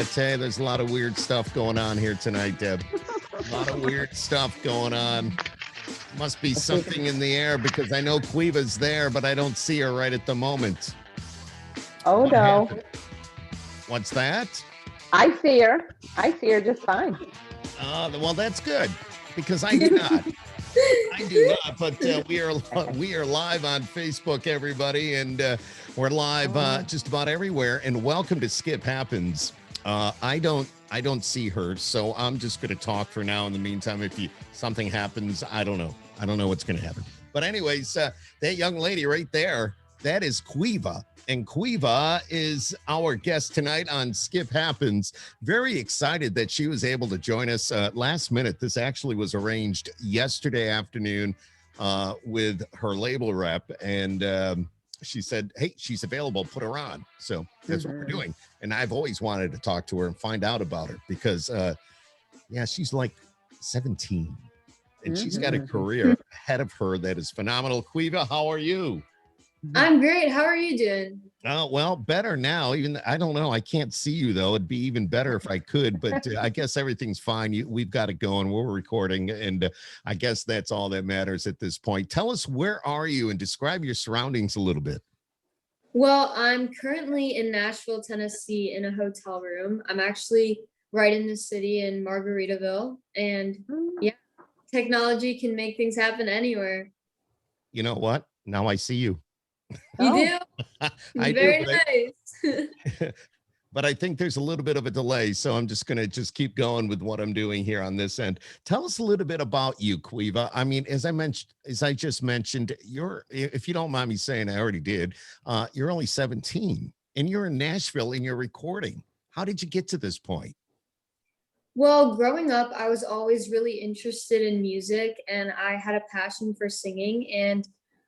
tell you, there's a lot of weird stuff going on here tonight, Deb. A lot of weird stuff going on. Must be something in the air because I know Queeva's there, but I don't see her right at the moment. Oh, What no. happened? What's that? I see her. I see her just fine. Well, that's good because I do not. I do not, but we are live on Facebook, everybody, and we're live just about everywhere. And welcome to Skip Happens. I don't see her, so I'm just going to talk for now. In the meantime, if something happens, I don't know. I don't know what's going to happen. But anyways, that young lady right there, that is Queeva. And Queeva is our guest tonight on Skip Happens. Very excited that she was able to join us last minute. This actually was arranged yesterday afternoon with her label rep. And she said, hey, she's available, put her on. So that's what we're doing. And I've always wanted to talk to her and find out about her because, she's like 17. And she's got a career ahead of her that is phenomenal. Queeva, how are you? I'm great. How are you doing? Well, better now. Even I don't know. I can't see you though. It'd be even better if I could, but I guess everything's fine. We've got it going. We're recording, and I guess that's all that matters at this point. Tell us, where are you, and describe your surroundings a little bit. Well, I'm currently in Nashville, Tennessee, in a hotel room. I'm actually right in the city in Margaritaville, and yeah, technology can make things happen anywhere. You know what? Now I see you. You do? I Very do, nice. But I think there's a little bit of a delay, so I'm just going to keep going with what I'm doing here on this end. Tell us a little bit about you, Queeva. I mean, as I just mentioned, if you don't mind me saying, I already did, you're only 17 and you're in Nashville and you're recording. How did you get to this point? Well, growing up, I was always really interested in music and I had a passion for singing, and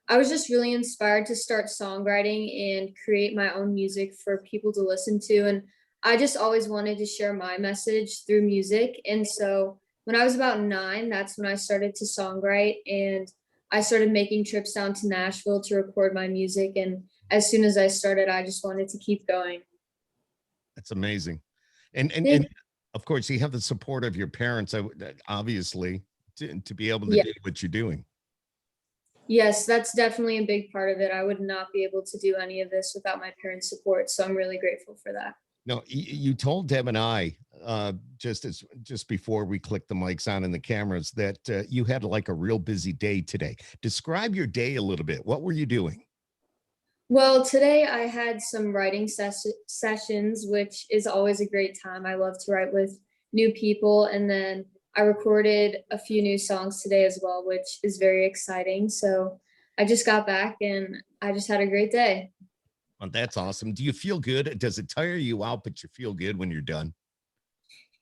I was just really inspired to start songwriting and create my own music for people to listen to. And I just always wanted to share my message through music. And so when I was about 9, that's when I started to songwrite, and I started making trips down to Nashville to record my music. And as soon as I started, I just wanted to keep going. That's amazing. And of course, you have the support of your parents, obviously, to be able to do what you're doing. Yes, that's definitely a big part of it. I would not be able to do any of this without my parents' support. So I'm really grateful for that. No, you told Deb and I just before we clicked the mics on and the cameras that you had like a real busy day today. Describe your day a little bit. What were you doing? Well, today I had some writing sessions, which is always a great time. I love to write with new people. And then I recorded a few new songs today as well, which is very exciting. So I just got back and I just had a great day. Well, that's awesome. Do you feel good? Does it tire you out, but you feel good when you're done?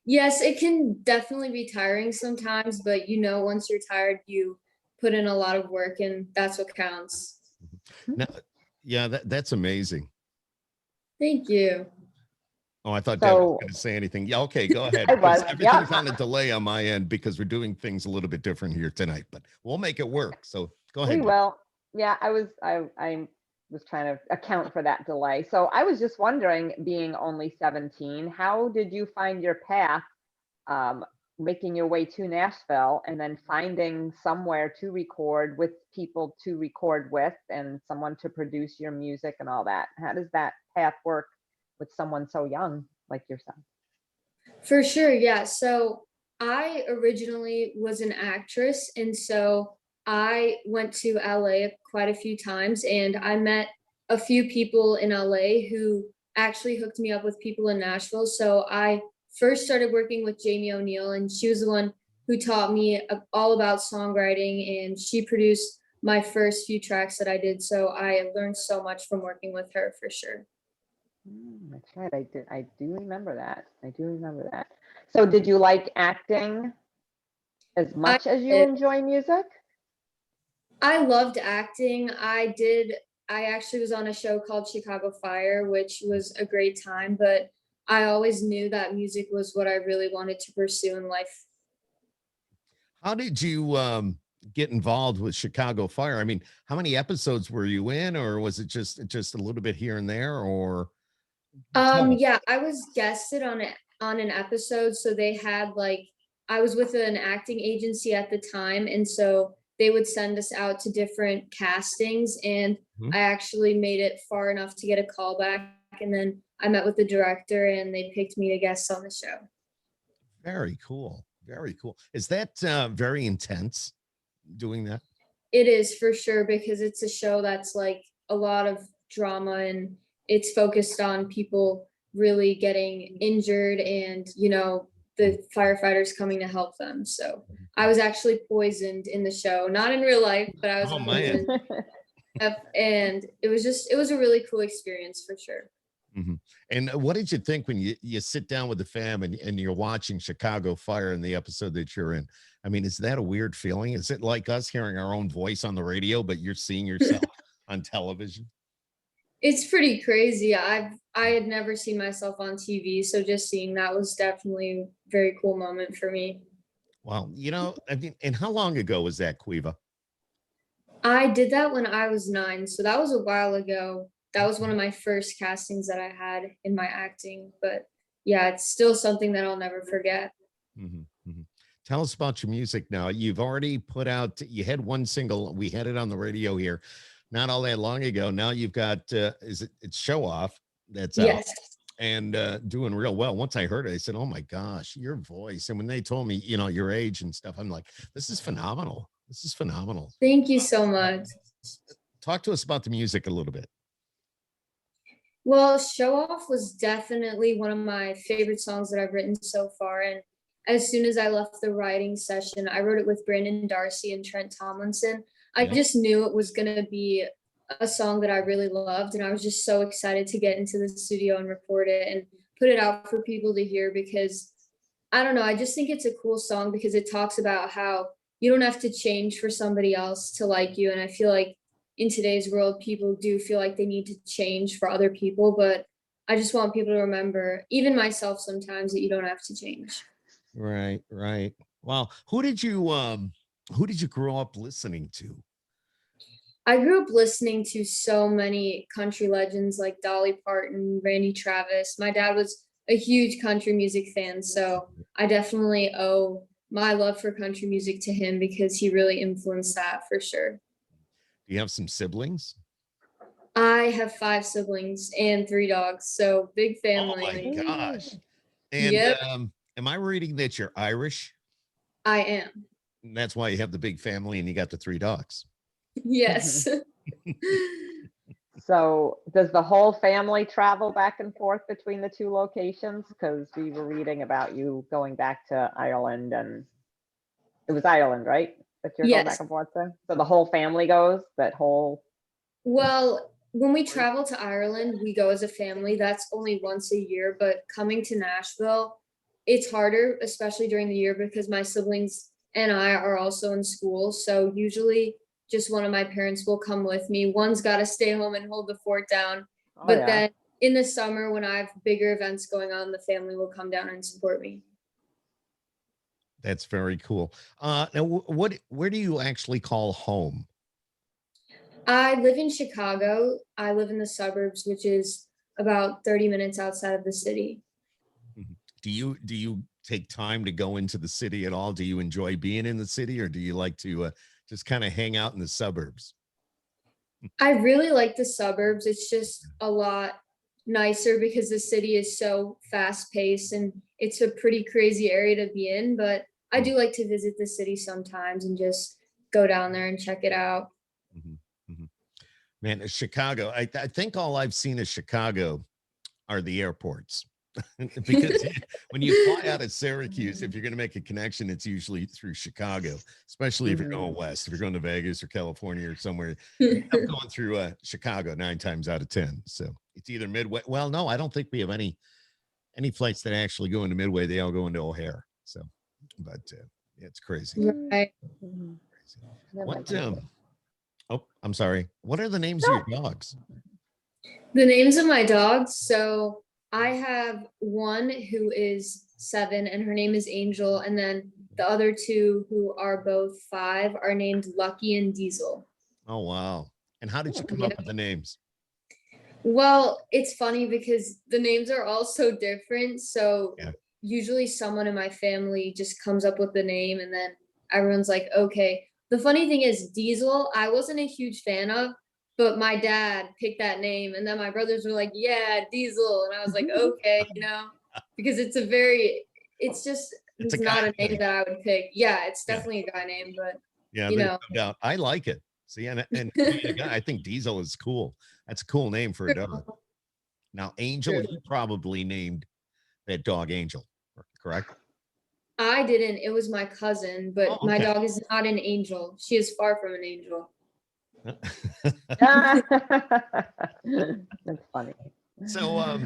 Yes, it can definitely be tiring sometimes, but once you're tired, you put in a lot of work and that's what counts. Now, yeah, that's amazing. Thank you. Oh, I thought Deb was going to say anything. Yeah, okay, go ahead. Everything's on a delay on my end because we're doing things a little bit different here tonight, but we'll make it work. So go ahead. We will. Yeah, I was trying to account for that delay. So I was just wondering, being only 17, how did you find your path, making your way to Nashville and then finding somewhere to record with people to record with and someone to produce your music and all that? How does that path work with someone so young like yourself? For sure, yeah. So I originally was an actress, and so I went to LA quite a few times, and I met a few people in LA who actually hooked me up with people in Nashville. So I first started working with Jamie O'Neill, and she was the one who taught me all about songwriting, and she produced my first few tracks that I did. So I learned so much from working with her, for sure. That's right. I do remember that. So did you like acting as much as you enjoy music? I loved acting. I actually was on a show called Chicago Fire, which was a great time, but I always knew that music was what I really wanted to pursue in life. How did you get involved with Chicago Fire? I mean, how many episodes were you in, or was it just a little bit here and there, or Tell us. Yeah, I was guested on an episode. So they had like I was with an acting agency at the time, and so they would send us out to different castings, and Mhm. I actually made it far enough to get a call back, and then I met with the director and they picked me to guest on the show. Very cool. Very cool. Is that very intense doing that? It is for sure because it's a show that's like a lot of drama and it's focused on people really getting injured and, the firefighters coming to help them. So I was actually poisoned in the show, not in real life, but I was Oh man. poisoned. Yep, and it was a really cool experience for sure. Mhm. And what did you think when you sit down with the fam and you're watching Chicago Fire in the episode that you're in? I mean, is that a weird feeling? Is it like us hearing our own voice on the radio, but you're seeing yourself on television? It's pretty crazy. I had never seen myself on TV, so just seeing that was definitely a very cool moment for me. Well, I mean, and how long ago was that, Queeva? I did that when I was 9, so that was a while ago. That was one of my first castings that I had in my acting, but yeah, it's still something that I'll never forget. Mhm, mhm. Tell us about your music now. You've already put out, you had one single. We had it on the radio here not all that long ago. Now you've got, it's Show Off that's out Yes. and doing real well. Once I heard it, I said, oh my gosh, your voice. And when they told me, your age and stuff, I'm like, this is phenomenal. This is phenomenal. Thank you so much. Talk to us about the music a little bit. Well, Show Off was definitely one of my favorite songs that I've written so far. And as soon as I left the writing session, I wrote it with Brandon Darcy and Trent Tomlinson. I Yeah. just knew it was going to be a song that I really loved. And I was just so excited to get into the studio and record it and put it out for people to hear because I don't know. I just think it's a cool song because it talks about how you don't have to change for somebody else to like you. And I feel like in today's world, people do feel like they need to change for other people. But I just want people to remember, even myself sometimes, that you don't have to change. Right, right. Well, who did you grow up listening to? I grew up listening to so many country legends like Dolly Parton, Randy Travis. My dad was a huge country music fan, so I definitely owe my love for country music to him because he really influenced that for sure. Do you have some siblings? I have 5 siblings and 3 dogs, so big Oh my family. gosh. And Yep, am I reading that you're Irish? I am. And that's why you have the big family and you got the 3 dogs. Yes. So does the whole family travel back and forth between the two locations? Because we were reading about you going back to Ireland, and it was Ireland, right? That you're going back Yes. and forth to? So the whole family goes, that whole. Well, when we travel to Ireland, we go as a family. That's only once a year, but coming to Nashville, it's harder, especially during the year because my siblings and I are also in school. So usually just one of my parents will come with me. One's got to stay home and hold the fort down. Oh But yeah. then in the summer, when I have bigger events going on, the family will come down and support me. That's very cool. Now where do you actually call home? I live in Chicago. I live in the suburbs, which is about 30 minutes outside of the city. Mhm. Do you take time to go into the city at all? Do you enjoy being in the city or do you like to just kind of hang out in the suburbs? I really like the suburbs. It's just a lot nicer because the city is so fast paced and it's a pretty crazy area to be in. But I Mhm, do like to visit the city sometimes and just go down there and check it out. mhm, mhm. Man, Chicago. I think all I've seen of Chicago are the airports. Because when you fly out of Syracuse, if you're going to make a connection, it's usually through Chicago, especially if you're going Mhm. west. If you're going to Vegas or California or somewhere, you end up going through Chicago 9 times out of 10. So it's either Midway. Well, no, I don't think we have any flights that actually go into Midway. They all go into O'Hare. So, but yeah, it's crazy. Right. Mhm. Crazy. That What? makes sense. Oh, I'm sorry. What are the names of your No. dogs? The names of my dogs. So I have one who is 7 and her name is Angel. And then the other two who are both 5 are named Lucky and Diesel. Oh, wow. And how did you come up Yep. with the names? Well, it's funny because the names are all so different. So Yeah. usually someone in my family just comes up with the name and then everyone's like, okay. The funny thing is Diesel, I wasn't a huge fan of, but my dad picked that name and then my brothers were like, yeah, Diesel. And I was like, okay, because it's just, It's a it's guy not a name name. that I would pick. Yeah, it's Yeah. definitely a guy name, but Yeah, you there's know. no doubt. I like it. See, and being a guy, I think Diesel is cool. That's a cool name for a dog. Now, Angel, True. you probably named that dog Angel, correct? I didn't. It was my cousin, Oh, but my okay. dog is not an angel. She is far from an angel. That's funny. So,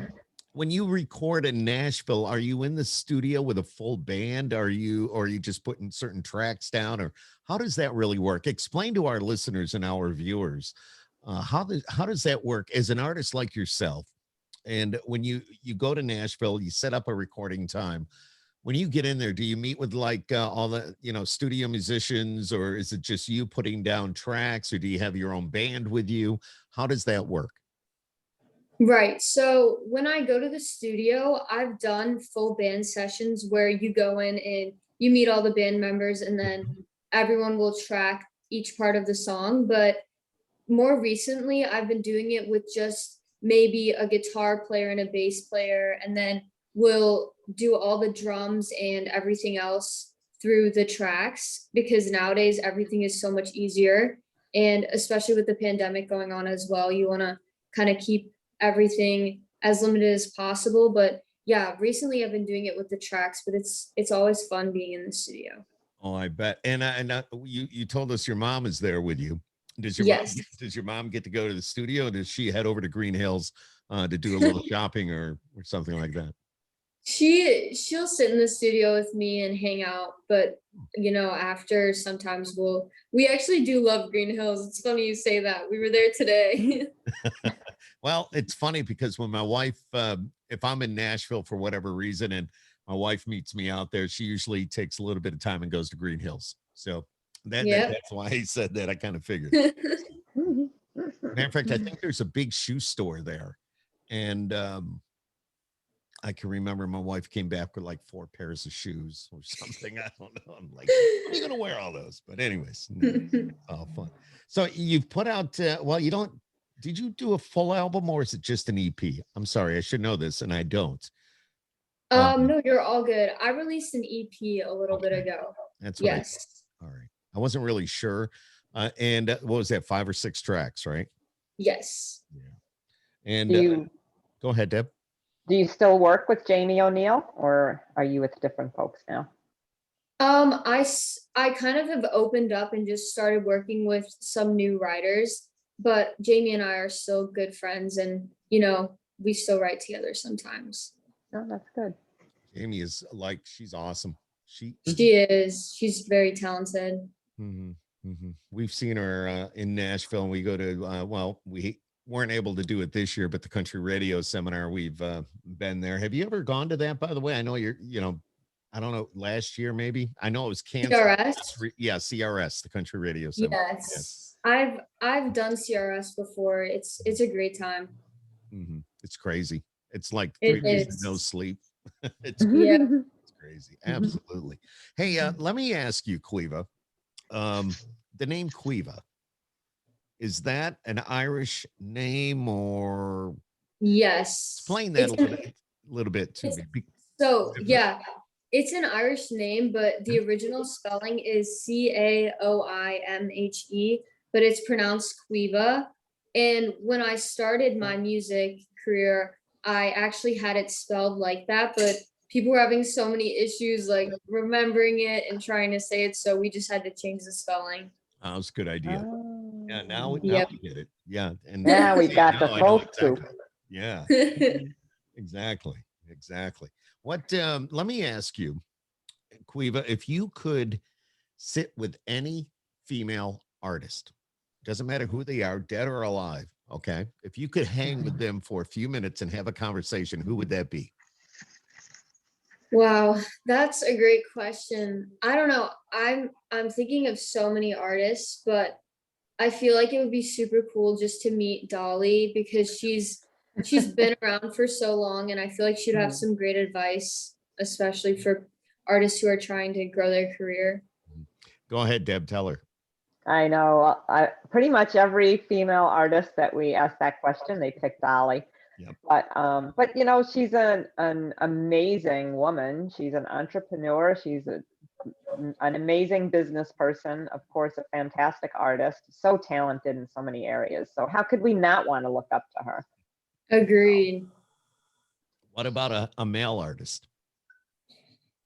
when you record in Nashville, are you in the studio with a full band? Or are you just putting certain tracks down, or how does that really work? Explain to our listeners and our viewers, how does that work as an artist like yourself? And when you go to Nashville, you set up a recording time. When you get in there, do you meet with like all the studio musicians, or is it just you putting down tracks, or do you have your own band with you? How does that work? Right. So when I go to the studio, I've done full band sessions where you go in and you meet all the band members and then everyone will track each part of the song. But more recently, I've been doing it with just maybe a guitar player and a bass player, and then we'll do all the drums and everything else through the tracks because nowadays everything is so much easier. And especially with the pandemic going on as well, you want to kind of keep everything as limited as possible. But yeah, recently I've been doing it with the tracks, but it's always fun being in the studio. Oh, I bet. And you told us your mom is there with you. Yes. Does your mom get to go to the studio? Or does she head over to Green Hills to do a little shopping or something like that? She'll sit in the studio with me and hang out, but after sometimes we actually do love Green Hills. It's funny you say that. We were there today. Well, it's funny because when my wife, if I'm in Nashville for whatever reason, and my wife meets me out there, she usually takes a little bit of time and goes to Green Hills. So Yep. that's why I said that. I kind of figured. Matter of fact, I think there's a big shoe store there, and I can remember my wife came back with like 4 pairs of shoes or something. I don't know. I'm like, when are you going to wear all those? But anyways, no, all fun. So you've put out, well, you don't, did you do a full album or is it just an EP? I'm sorry, I should know this and I don't. No, you're all good. I released an EP a little bit Okay, ago. that's what I thought. Yes. All right. I wasn't really sure. And what was that, 5 or 6 tracks, right? Yes. Yeah. And Do you go ahead, Deb. do you still work with Jamie O'Neill, or are you with different folks now? I kind of have opened up and just started working with some new writers, but Jamie and I are still good friends and, we still write together sometimes. Oh, that's good. Jamie is like, she's awesome. She's very talented. Mhm, mhm. We've seen her in Nashville, and we go to well, we weren't able to do it this year, but the country radio seminar, we've been there. Have you ever gone to that, by the way? I know I don't know, last year maybe. I know it was canceled. CRS? Yeah, CRS, the country radio seminar. Yes. Yes. I've done CRS before. It's a great time. It's crazy. It's like It 3 days of no is. sleep. it's Yeah. it's crazy. Absolutely. Hey, let me ask you, Queeva. The name Queeva, is that an Irish name, or Yes. explain that a little bit to It's me? so yeah, it's an Irish name, but the original spelling is Caoimhe, but it's pronounced Queeva. And when I started my music career, I actually had it spelled like that, but people were having so many issues like remembering it and trying to say it, so we just had to change the spelling. Oh, it's a good idea. Yeah, Oh, now Yep. we get it. Yeah, and now we've see, got the now I know full scoop. exactly. Yeah, exactly, exactly. What? Let me ask you, Queeva, if you could sit with any female artist, doesn't matter who they are, dead or alive. Okay, if you could hang with them for a few minutes and have a conversation, who would that be? Wow, that's a great question. I don't know. I'm thinking of so many artists, but I feel like it would be super cool just to meet Dolly because she's been around for so long, and I feel like she'd have Mhm. some great advice, especially for artists who are trying to grow their career. Go ahead, Deb, tell her. I know. I pretty much every female artist that we asked that question, they picked Dolly. Yep. But you know, she's an amazing woman. She's an entrepreneur. She's an amazing business person. Of course, a fantastic artist. So talented in so many areas. So how could we not want to look up to her? Agreed. What about a male artist?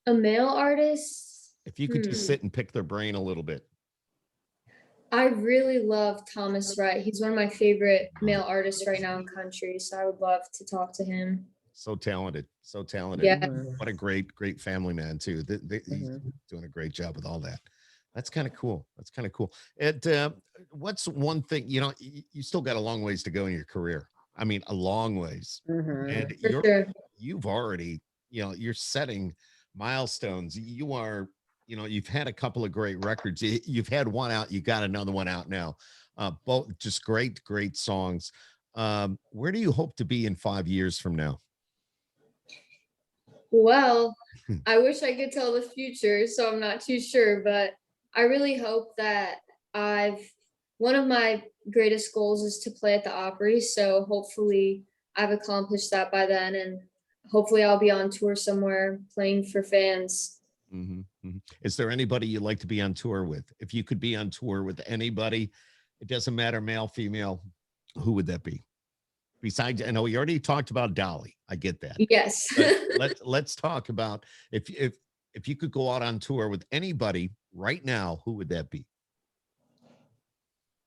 A male artist? If you could just sit and pick their brain a little bit. I really love Thomas Rhett. He's one of my favorite male artists right now in country, so I would love to talk to him. So talented, so talented. Yeah. What a great family man too. He's doing a great job with all that. That's kind of cool. That's kind of cool. And what's one thing, you know, you still got a long ways to go in your career. I mean, a long ways. And For sure. you've already, you know, you're setting milestones. You are, you know, you've had a couple of great records. You've had one out, you got another one out now. Both just great songs. Where do you hope to be in 5 years from now? Well, I wish I could tell the future, so I'm not too sure, but I really hope that one of my greatest goals is to play at the Opry, so hopefully I've accomplished that by then, and hopefully I'll be on tour somewhere playing for fans. Is there anybody you'd like to be on tour with? If you could be on tour with anybody, it doesn't matter, male, female, who would that be? Besides, I know we already talked about Dolly. I get that. Yes. Let's talk about if you could go out on tour with anybody right now, who would that be?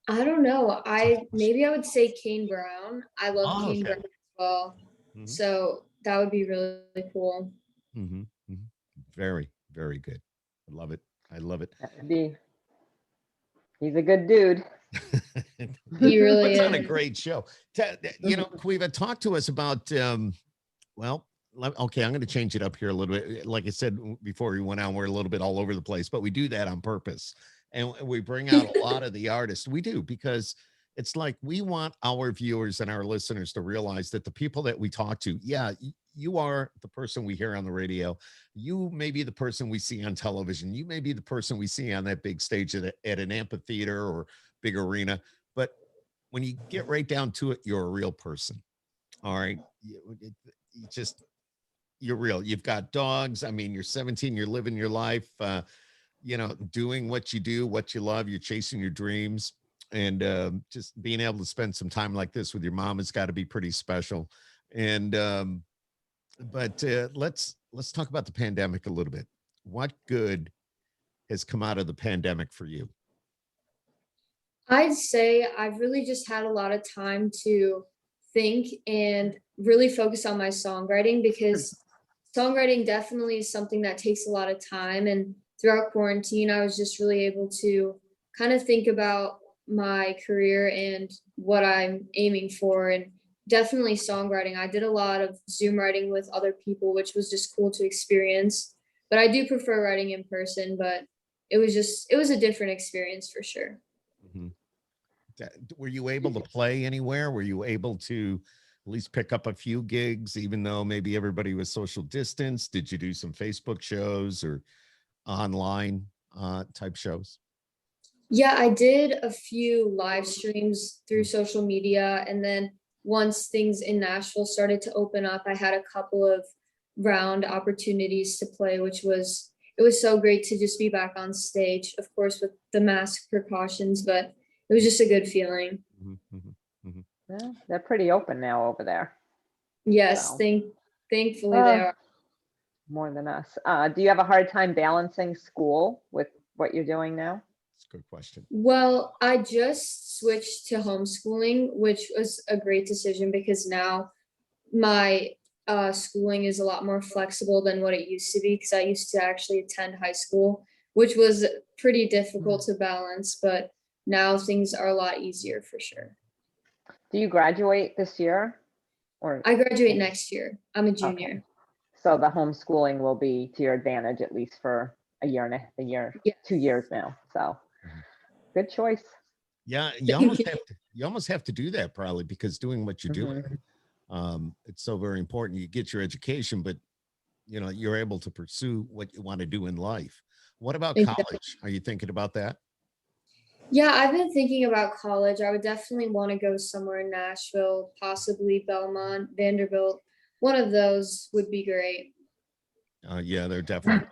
I don't know. Maybe I would say Kane Brown. I love Kane Brown as well. So that would be really cool. Very, very good. I love it. I love it. He's a good dude. He really puts is. on a great show. You know, Queeva, talk to us about well, okay, I'm going to change it up here a little bit. Like I said before we went on, we're a little bit all over the place, but we do that on purpose. And we bring out a lot of the artists. We do, because it's like we want our viewers and our listeners to realize that the people that we talk to, yeah, you are the person we hear on the radio. You may be the person we see on television. You may be the person we see on that big stage at an amphitheater or big arena. But when you get right down to it, you're a real person. All right. You're real. You've got dogs. I mean, you're 17, you're living your life, you know, doing what you do, what you love, you're chasing your dreams. And just being able to spend some time like this with your mom has got to be pretty special. And but let's talk about the pandemic a little bit. What good has come out of the pandemic for you? I'd say I've really just had a lot of time to think and really focus on my songwriting, because songwriting definitely is something that takes a lot of time. And throughout quarantine, I was just really able to kind of think about my career and what I'm aiming for. And definitely songwriting. I did a lot of Zoom writing with other people, which was just cool to experience. But I do prefer writing in person, but it was a different experience for sure. Were you able to play anywhere? Were you able to at least pick up a few gigs, even though maybe everybody was social distance? Did you do some Facebook shows or online type shows? Yeah, I did a few live streams through social media. And then once things in Nashville started to open up, I had a couple of round opportunities to play, it was so great to just be back on stage, of course, with the mask precautions, but it was just a good feeling. Yeah, they're pretty open now over there. Yes, So. thankfully they are. More than us. Do you have a hard time balancing school with what you're doing now? That's a good question. Well, I just switched to homeschooling, which was a great decision, because now my schooling is a lot more flexible than what it used to be, because I used to actually attend high school, which was pretty difficult to balance, but now things are a lot easier for sure. Do you graduate this year? Or I graduate next year. I'm a junior. Okay. So the homeschooling will be to your advantage, at least for a year, 2 years now. So good choice. Yeah, you almost have to do that probably, because doing what you're doing, It's so very important. You get your education, but you're able to pursue what you want to do in life. What about Exactly. college? Are you thinking about that? Yeah, I've been thinking about college. I would definitely want to go somewhere in Nashville, possibly Belmont, Vanderbilt. One of those would be great. Yeah, they're definitely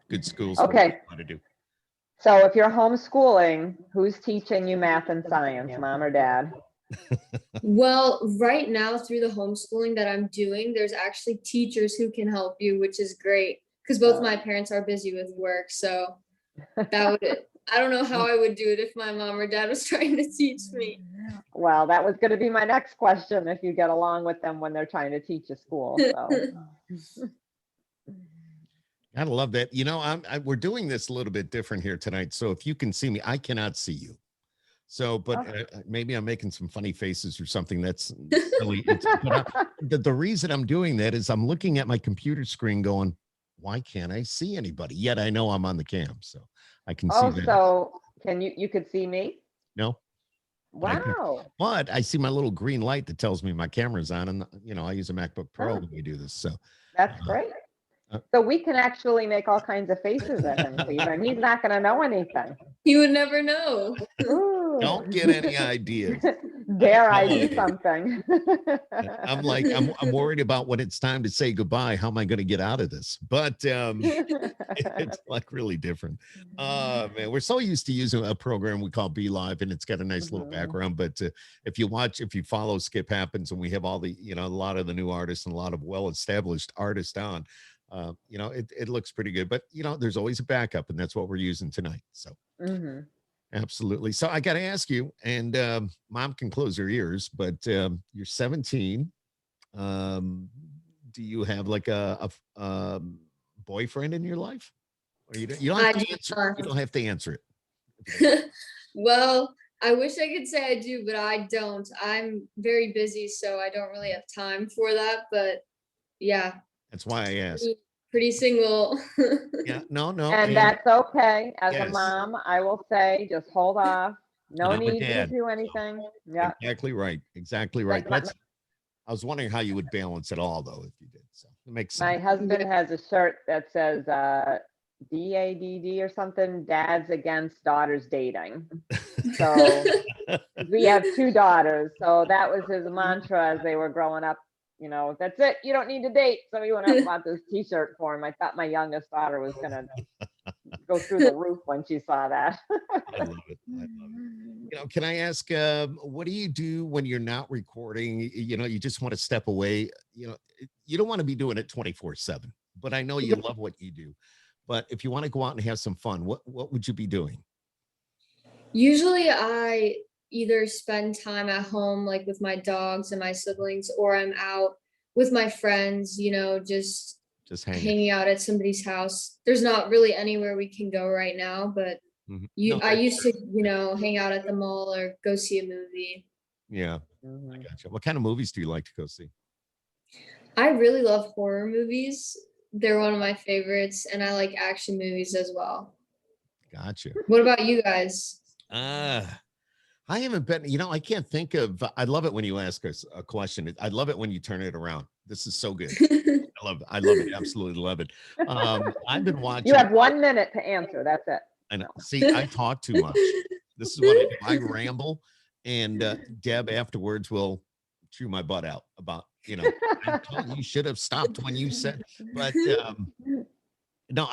good schools for what you Okay, want to do. so if you're homeschooling, who's teaching you math and science, mom or dad? Well, right now through the homeschooling that I'm doing, there's actually teachers who can help you, which is great because both my parents are busy with work. So that would, I don't know how I would do it if my mom or dad was trying to teach me. Well, that was going to be my next question, if you get along with them when they're trying to teach a school. So, Gotta love that. We're doing this a little bit different here tonight. So if you can see me, I cannot see you. So, but maybe I'm making some funny faces or something. That's silly. The reason I'm doing that is I'm looking at my computer screen going, why can't I see anybody? Yet I know I'm on the cam, so I can see oh, that. so you could see me? No, but I can. Wow. But I see my little green light that tells me my camera's on, and I use a MacBook Pro Huh, when we do this. So, that's uh, great. uh, So we can actually make all kinds of faces at him, Queeva, and he's not going to know anything. You would never know. Ooh. don't get any ideas. I have Dare I no do idea. something? I'm like, I'm worried about when it's time to say goodbye. How am I going to get out of this? But it's like really different. Man, we're so used to using a program we call Be Live, and it's got a nice little Mhm. background. But if you follow Skip Happens, and we have all the, a lot of the new artists and a lot of well-established artists on, it looks pretty good. But there's always a backup, and that's what we're using tonight. So. Mhm. Absolutely. So I got to ask you, and mom can close her ears, but you're 17. Um, do you have like boyfriend in your life? Or you don't have I to do answer. You not. don't have to answer it. If you don't. Well, I wish I could say I do, but I don't. I'm very busy, so I don't really have time for that. But yeah, That's why I asked. pretty single. Yeah. No. No. And And that's okay. As a yes, mom, I will say, just hold off. and No I'm a need to dad. do So anything. Yeah. exactly right. Exactly right. Like my, I was wondering how you would balance it all, though, if you did. So it makes sense. my husband has a shirt that says DADD or something, dads against daughters dating. So we have two daughters. So that was his mantra as they were growing up. That's it. You don't need to date. So he went out and bought this t-shirt for him. I thought my youngest daughter was going to go through the roof when she saw that. I love it. I love it. Can I ask, what do you do when you're not recording? You just want to step away. You don't want to be doing it 24/7, but I know you love what you do. But if you want to go out and have some fun, what would you be doing? Usually I either spend time at home, like with my dogs and my siblings, or I'm out with my friends, just Just hanging. hanging out at somebody's house. There's not really anywhere we can go right now, but No, I used to, hang out at the mall or go see a movie. yeah, I Mhm. gotcha. What kind of movies do you like to go see? I really love horror movies. They're one of my favorites, and I like action movies as well. Gotcha. What about you guys? Uh, I haven't been, I can't think of, I love it when you ask us a question. I love it when you turn it around. This is so good. I love it. Absolutely love it. I've been You watching. have 1 minute to answer. That's it. And see, I talk too much. This is what I do. I ramble, and Deb afterwards will chew my butt out about, I told you should have stopped when you said, but no,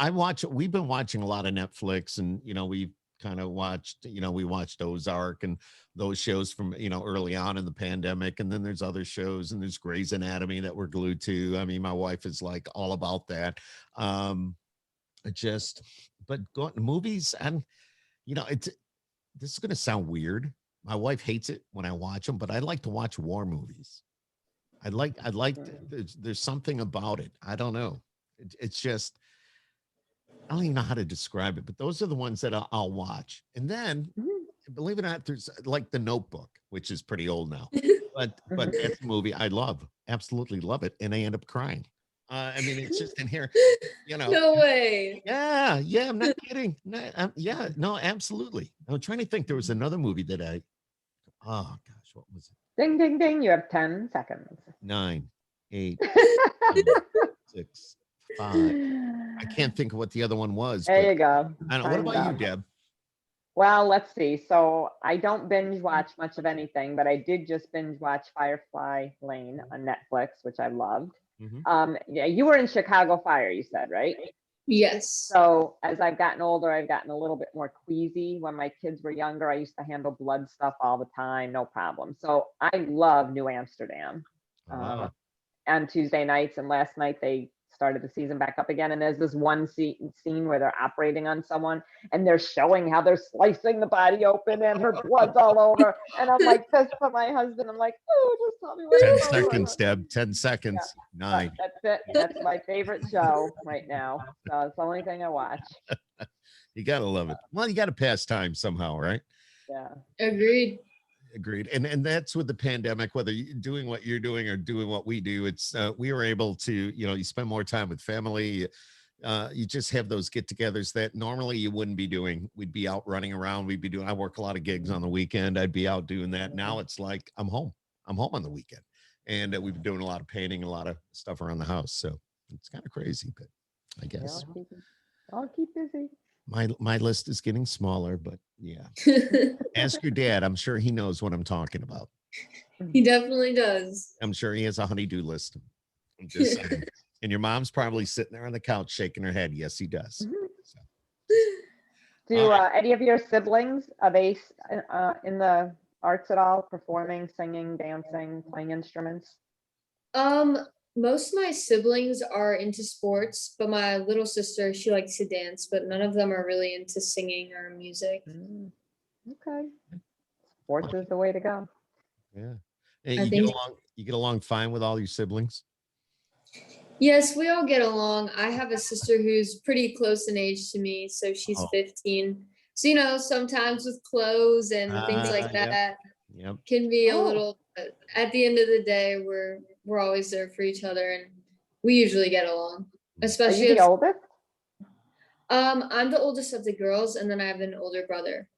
we've been watching a lot of Netflix, and, we've kind of watched, we watched Ozark and those shows from, early on in the pandemic. And then there's other shows, and there's Grey's Anatomy that we're glued to. I mean, my wife is like all about that. Just, but going to movies, and it's this is going to sound weird. My wife hates it when I watch them, but I like to watch war movies. There's something about it. I don't know. It's just, I don't even know how to describe it, but those are the ones that I'll watch. And then, Mhm. believe it or not, there's like The Notebook, which is pretty old now, but Mhm. that's a movie I love, absolutely love it, and I end up crying. I mean, it's just in here, you know. No way. Yeah, yeah, I'm not kidding. No, yeah, no, absolutely. I'm trying to think. There was another movie that oh gosh, what was it? Ding, ding, ding. You have 10 seconds. 9, 8, 7, 6, 5. I can't think of what the other one was. There you go. I don't know. What Time's about you, up. Deb? Well, let's see. So I don't binge watch much of anything, but I did just binge watch Firefly Lane on Netflix, which I loved. Yeah, you were in Chicago Fire, you said, right? Yes. So as I've gotten older, I've gotten a little bit more queasy. When my kids were younger, I used to handle blood stuff all the time, no problem. So I love New Amsterdam on Tuesday nights. And last night they started the season back up again. And there's this one scene where they're operating on someone and they're showing how they're slicing the body open and her blood's all over. And I'm like, this for my husband. I'm like, oh, just tell me what 10 it's over. seconds, Deb. 10 seconds. Yeah. 9. That's it. That's my favorite show right now. So it's the only thing I watch. You got to love it. Well, you got to pass time somehow, right? Yeah. Agreed. Agreed. And that's with the pandemic, whether you're doing what you're doing or doing what we do, it's we were able to, you spend more time with family. You just have those get-togethers that normally you wouldn't be doing. We'd be out running around. I work a lot of gigs on the weekend. I'd be out doing that. Now it's like I'm home on the weekend. And we've been doing a lot of painting, a lot of stuff around the house. So it's kind of crazy, but I guess I'll keep busy. My list is getting smaller, but yeah. Ask your dad. I'm sure he knows what I'm talking about. He definitely does. I'm sure he has a honey-do list. I'm just saying. And your mom's probably sitting there on the couch shaking her head. Yes, he does. So. Do any of your siblings, are they in the arts at all, performing, singing, dancing, playing instruments? Most of my siblings are into sports, but my little sister, she likes to dance, but none of them are really into singing or music. Okay. Sports is the way to go. Yeah. And you get along fine with all your siblings? Yes, we all get along. I have a sister who's pretty close in age to me, so she's 15. So, sometimes with clothes and things like that can be a little, but at the end of the day, we're always there for each other and we usually get along. Especially Are you the oldest? I'm the oldest of the girls and then I have an older brother.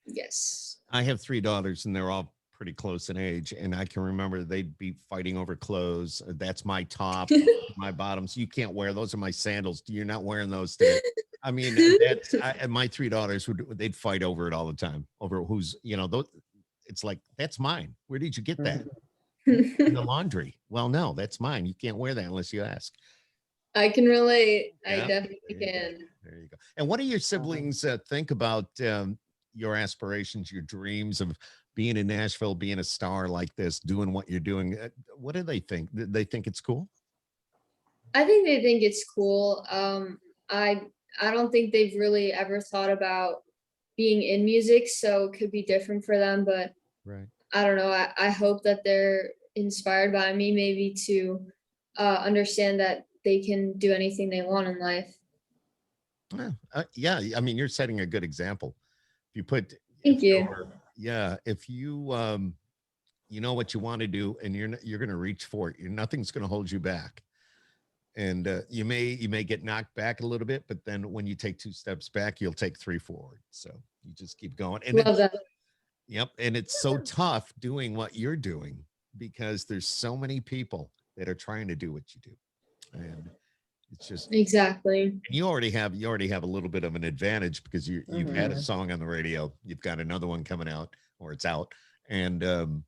Yes. I have 3 daughters and they're all pretty close in age, and I can remember they'd be fighting over clothes. That's my top, my bottoms. You can't wear those. Are my sandals. You're not wearing those today. I mean, my 3 daughters they'd fight over it all the time, over who's it's like, that's mine. Where did you get that? In the laundry. Well, no, that's mine. You can't wear that unless you ask. I can relate. I definitely can. There you go. And what do your siblings think about your aspirations, your dreams of being in Nashville, being a star like this, doing what you're doing? What do they think? They think it's cool? I think they think it's cool. I don't think they've really ever thought about being in music, so it could be different for them, but right. I don't know. I hope that they're inspired by me, maybe to understand that they can do anything they want in life. Yeah. I mean, you're setting a good example. If you put, Thank you. If you, you know what you want to do and you're going to reach for it, nothing's going to hold you back. And you may get knocked back a little bit, but then when you take 2 steps back, you'll take 3 forward. So you just keep going. And love that. Yep. And it's so tough doing what you're doing because there's so many people that are trying to do what you do. And it's just exactly. And you already have a little bit of an advantage because you've had a song on the radio. You've got another one coming out, or it's out, and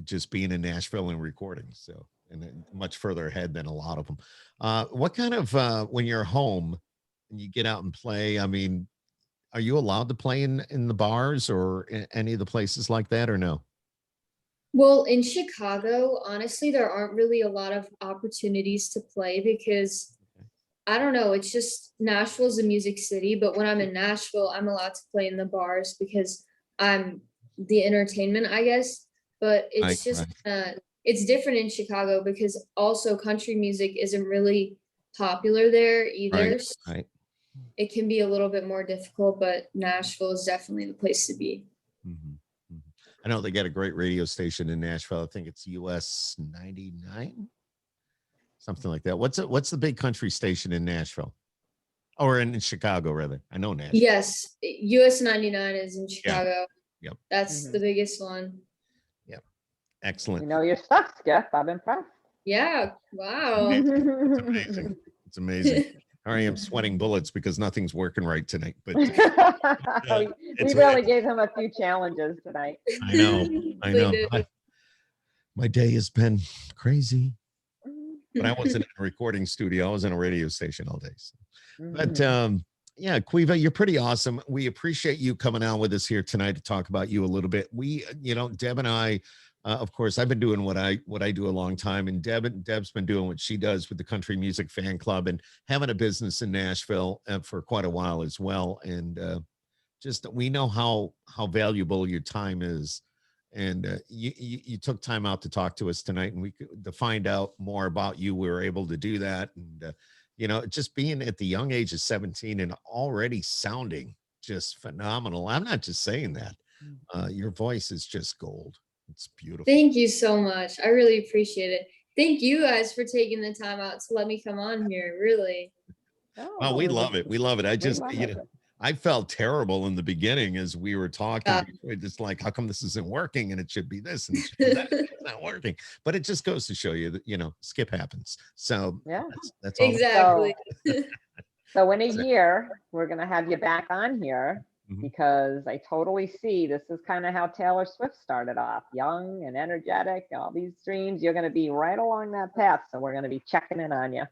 just being in Nashville and recording. So, and much further ahead than a lot of them. What kind of when you're home and you get out and play? I mean, are you allowed to play in the bars or any of the places like that, or no? Well, in Chicago, honestly, there aren't really a lot of opportunities to play because I don't know, it's just Nashville's a music city, but when I'm in Nashville, I'm allowed to play in the bars because I'm the entertainment, I guess. But it's it's different in Chicago because also country music isn't really popular there either. Right. It can be a little bit more difficult, but Nashville is definitely the place to be. I know they got a great radio station in Nashville. I think it's US 99, something like that. What's the big country station in Nashville, or in Chicago rather? I know Nashville. Yes, US 99 is in Chicago. Yep. That's the biggest one. Excellent. You know your stuff, Skip. I'm impressed. Yeah. Wow. It's amazing. It's amazing. All right, I'm sweating bullets because nothing's working right tonight. But we it's really gave him a few challenges tonight. I know. I know. My day has been crazy. But I wasn't in a recording studio. I was in a radio station all day. So. But yeah, Queeva, you're pretty awesome. We appreciate you coming on with us here tonight to talk about you a little bit. We, you know, Deb and I, of course, I've been doing what I do a long time, and Deb's been doing what she does with the Country Music Fan Club and having a business in Nashville for quite a while as well. And just we know how valuable your time is. And you took time out to talk to us tonight, and we could to find out more about you. We were able to do that, and you know, just being at the young age of 17 and already sounding just phenomenal. I'm not just saying that. Your voice is just gold. It's beautiful. Thank you so much. I really appreciate it. Thank you guys for taking the time out to let me come on here. Really. Oh, we love it. We love it. I just, you know, I felt terrible in the beginning as we were talking. Just like, how come this isn't working? And it should be this and it should be that. It's not working. But it just goes to show you that, you know, skip happens. So yeah, that's all. Exactly. So in a year, we're going to have you back on here because I totally see this is kind of how Taylor Swift started off, young and energetic, all these dreams. You're going to be right along that path. So we're going to be checking in on you.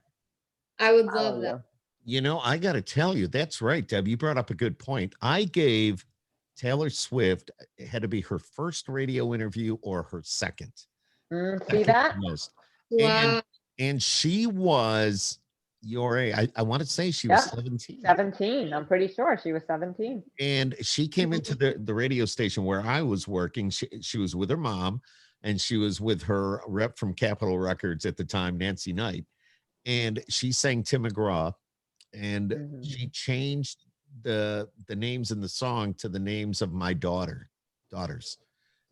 I would love that. You know, I got to tell you, that's right, Deb. You brought up a good point. I gave Taylor Swift, it had to be her first radio interview or her second. See that? Most. Wow. And she was your age. I want to say she was 17. 17. I'm pretty sure she was 17. And she came into the radio station where I was working. She was with her mom, and she was with her rep from Capitol Records at the time, Nancy Knight. And she sang Tim McGraw. And she changed the names in the song to the names of my daughters.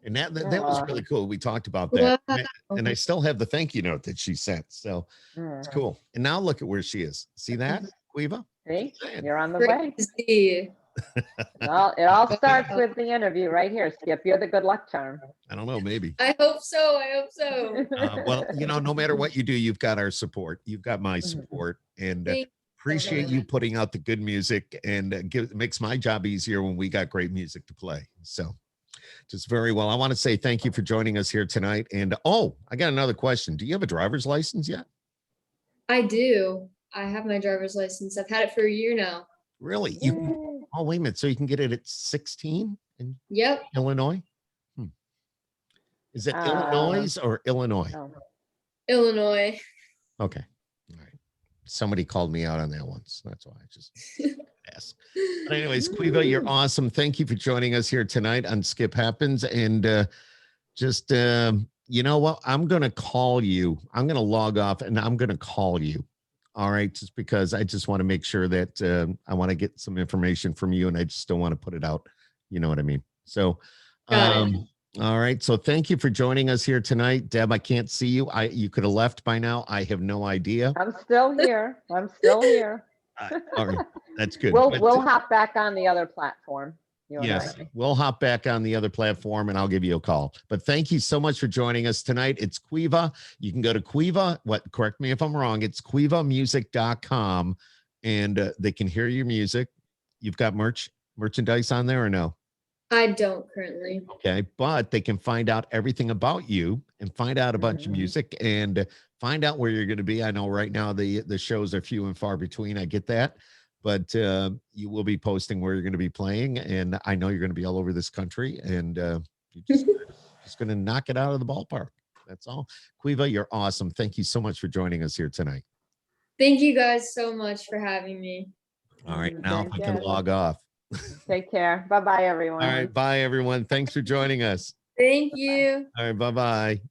And that was really cool. We talked about that. Wow. And I still have the thank you note that she sent. So it's cool. And now look at where she is. See that, Queeva? See, you're on the way. Crazy. Well, it all starts with the interview right here, Skip. You're the good luck charm. I don't know, maybe. I hope so. I hope so. Well, you know, no matter what you do, you've got our support. You've got my support. And appreciate you putting out the good music, and makes my job easier when we got great music to play. So just very well. I want to say thank you for joining us here tonight. And I got another question. Do you have a driver's license yet? I do. I have my driver's license. I've had it for a year now. Really? Oh, wait a minute. So you can get it at 16 in Illinois? Is it Illinois or Illinois? Illinois. Okay. All right. Somebody called me out on that once. That's why I just asked. But anyways, Queeva, you're awesome. Thank you for joining us here tonight on Skip Happens. And you know what? I'm going to call you. I'm going to log off and I'm going to call you. All right. Just because I just want to make sure that I want to get some information from you, and I just don't want to put it out. You know what I mean? So, all right. So thank you for joining us here tonight. Deb, I can't see you. You could have left by now. I have no idea. I'm still here. All right. That's good. We'll hop back on the other platform. Yes, we'll hop back on the other platform and I'll give you a call. But thank you so much for joining us tonight. It's Queeva. You can go to Queeva. Correct me if I'm wrong. It's queevamusic.com, and they can hear your music. You've got merchandise on there or no? I don't currently. Okay, but they can find out everything about you and find out about your music and find out where you're going to be. I know right now the shows are few and far between. I get that. But you will be posting where you're going to be playing, and I know you're going to be all over this country, and you're just going to knock it out of the ballpark. That's all. Queeva, you're awesome. Thank you so much for joining us here tonight. Thank you guys so much for having me. All right, now if I can log off. Take care. Bye-bye, everyone. All right, bye, everyone. Thanks for joining us. Thank you. All right, bye-bye.